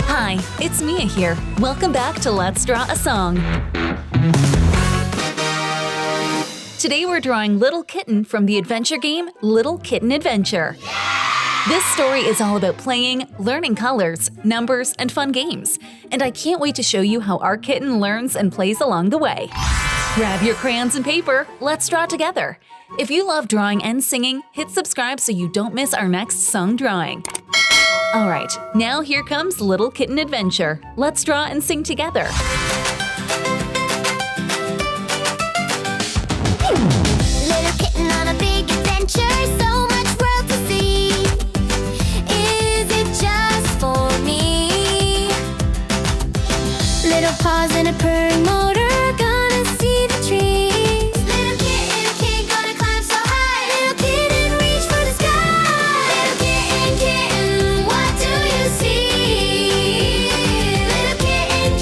Hi, it's Mia here. Welcome back to Let's Draw a Song. Today we're drawing Little Kitten from the adventure game Little Kitten Adventure. This story is all about playing, learning colors, numbers, and fun games. And I can't wait to show you how our kitten learns and plays along the way. Grab your crayons and paper, let's draw together. If you love drawing and singing, hit subscribe so you don't miss our next song drawing. Alright, now here comes Little Kitten Adventure. Let's draw and sing together. Little kitten on a big adventure, so much world to see. Is it just for me? Little paws and a purring motor, gonna see the trees. Little kitten, gonna climb so high. Little kitten, reach for the sky. Little kitten, what do you see? Little kitten,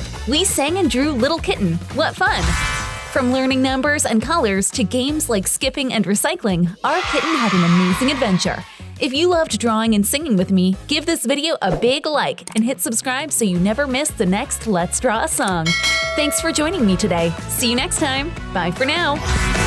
job! We sang and drew Little Kitten. What fun! From learning numbers and colors to games like skipping and recycling, our kitten had an amazing adventure. If you loved drawing and singing with me, give this video a big like and hit subscribe so you never miss the next Let's Draw a Song. Thanks for joining me today. See you next time. Bye for now.